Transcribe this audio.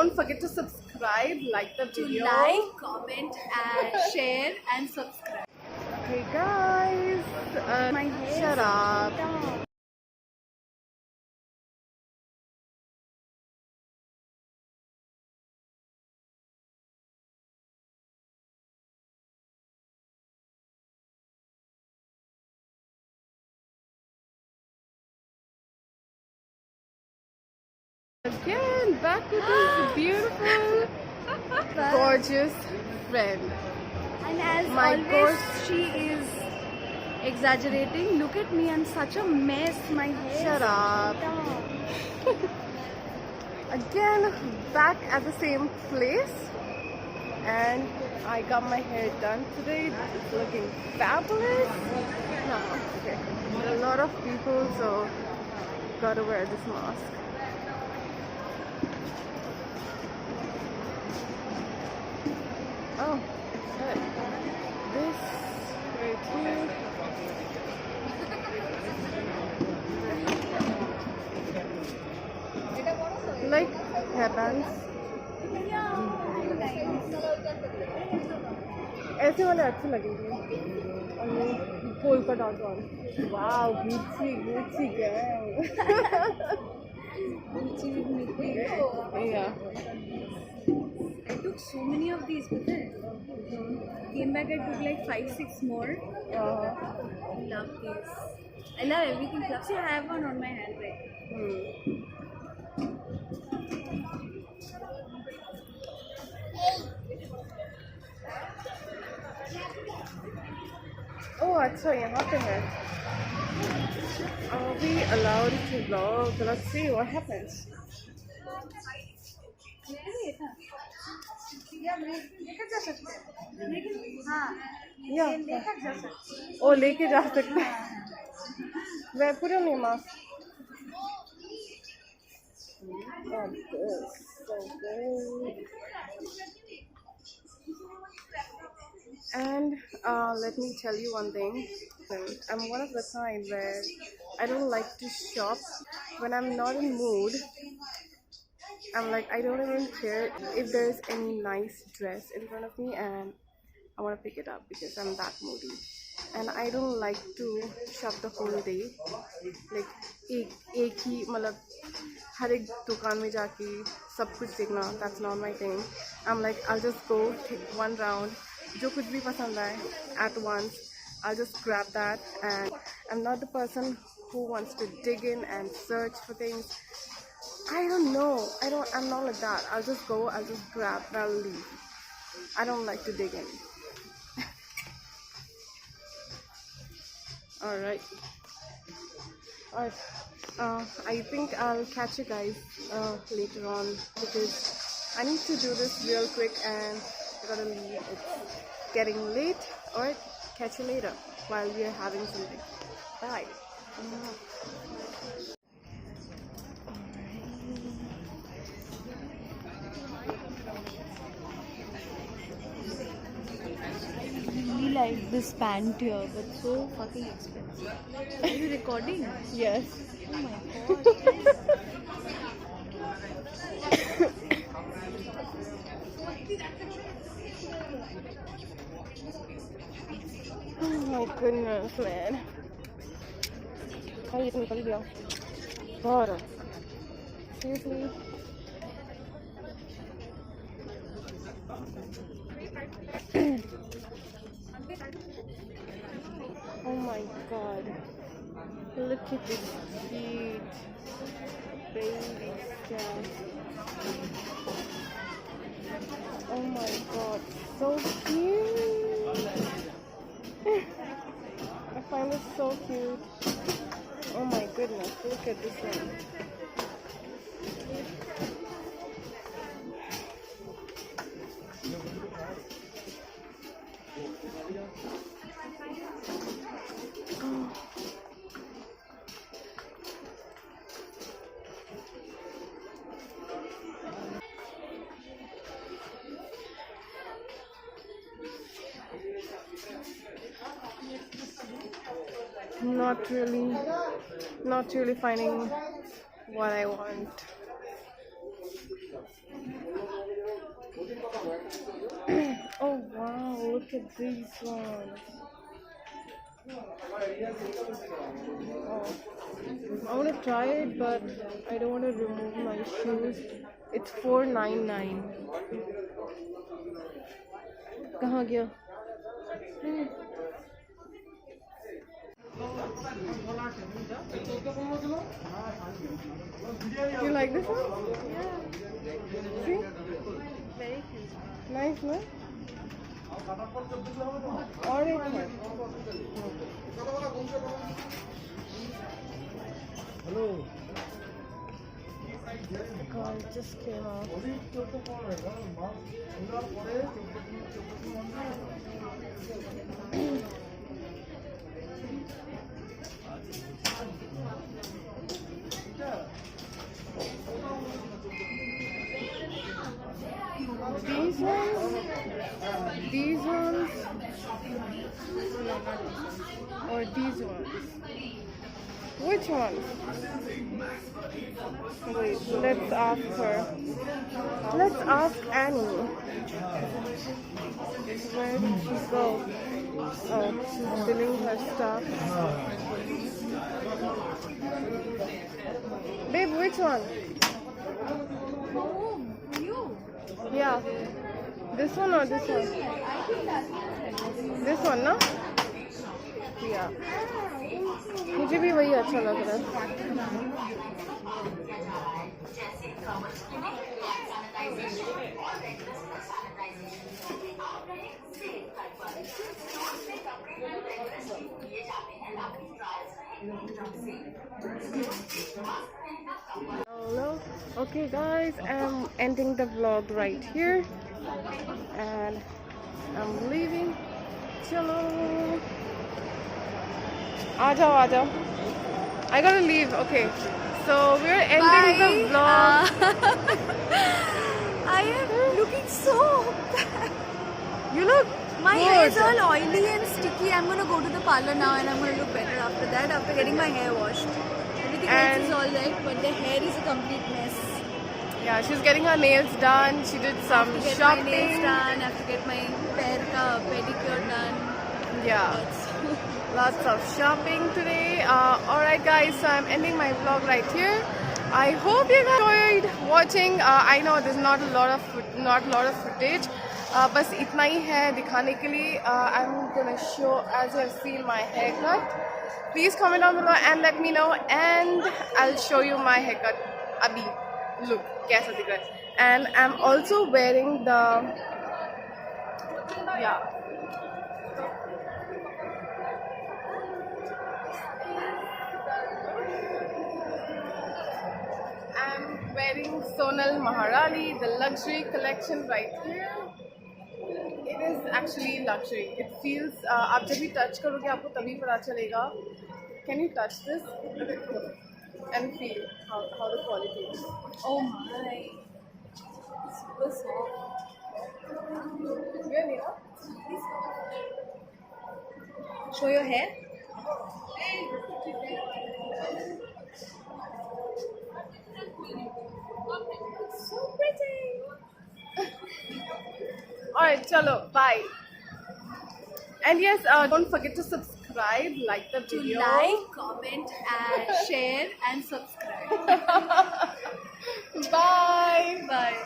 don't forget to subscribe, like the video. Like, comment, and share and subscribe. Hey guys, My hair. shut up. Again, back with this beautiful, gorgeous friend. And as My always, course- she is exaggerating. Look at me, I'm such a mess. My hair. Shut up. Again, back at the same place, and I got my hair done today. It's looking fabulous. No, okay. There are a lot of people, so gotta wear this mask. Oh, good. This very cute. Like hairbands. ऐसे वाले अच्छे लगेंगे और ये polka dot वाले wow Gucci Gucci gang yeah I took so many of these, but then came back, I took like 5-6 more. I love these. I love everything. See, I have one on my hand right. Oh, अच्छा यहाँ पे है. Are we allowed to vlog? Let's see what happens. Yeah. ओ लेके जा सकते हैं. Where put on your mask. Oh, this so good. And let me tell you one thing. I'm one of the kind where I don't like to shop when I'm not in mood. I'm like, I don't even care if there's any nice dress in front of me and I want to pick it up because I'm that moody. And I don't like to shop the whole day. Like एक ही मतलब हर एक दुकान में जाके सब कुछ देखना. That's not my thing. I'm like, I'll just go take one round. जो कुछ भी पसंद आए at once, I'll just grab that. And I'm not the person who wants to dig in and search for things. I don't know. I'm not like that. I'll just go, I'll just grab, and I'll leave. I don't like to dig in. Alright. I think I'll catch you guys later on because I need to do this real quick and I gotta leave. It's getting late. Alright, catch you later while we are having something. Bye. I really like this pant here, but so fucking expensive. Are you recording? Yes. Oh my god. Oh my goodness, man. ये तो निकल गया. God. Seriously. Oh my god. Look at this cute baby stuff. Oh my god. So cute. I find this so cute. Oh my goodness. Look at this one. Not really finding what I want. Oh wow, look at these ones. Oh. I want to try it, but I don't want to remove my shoes. It's $4.99. कहाँ गया? You like this one? Yeah. See? Very cute. Nice, no? और एक है. Hello. God, it just came out. These ones, or these ones. Which one? Wait, let's ask her. Let's ask Annie. Where did she go? Oh, she's filling her stuff. Babe, which one? Oh, you. Yeah. This one or this one? This one, no? Yeah. मुझे भी वही अच्छा लग रहा है. Hello. Okay guys, I'm ending the vlog right here and I'm leaving. Chalo. Aajao. I gotta leave. Okay. So we're ending the vlog. I am looking so bad. You look My good. hair is all oily and sticky. I'm gonna go to the parlor now and I'm gonna look better after that, after getting my hair washed. Everything else is alright, but the hair is a complete mess. Yeah, she's getting her nails done. She did some I have to get shopping. my nails done, I have to get my pedicure done. Yeah. Lots of shopping today. Alright guys, so I'm ending my vlog right here. I hope you guys enjoyed watching. I know there's not a lot of footage. बस इतना ही है दिखाने के लिए. I'm gonna show, as you have seen, my haircut. Please comment down below and let me know, and I'll show you my haircut. Abhi, look, कैसा दिख रहा है. And I'm also wearing the I'm wearing Sonal Maharali, the luxury collection right here. It is actually luxury. It feels, आप जब भी touch करोगे आपको तभी पता चलेगा. Can you touch this and feel how the quality is? Oh my. Super soft. Really? Huh? Show your hair. So pretty. Alright, chalo, bye. And yes, don't forget to subscribe, like the To video. like, comment, and share and subscribe. Bye. Bye.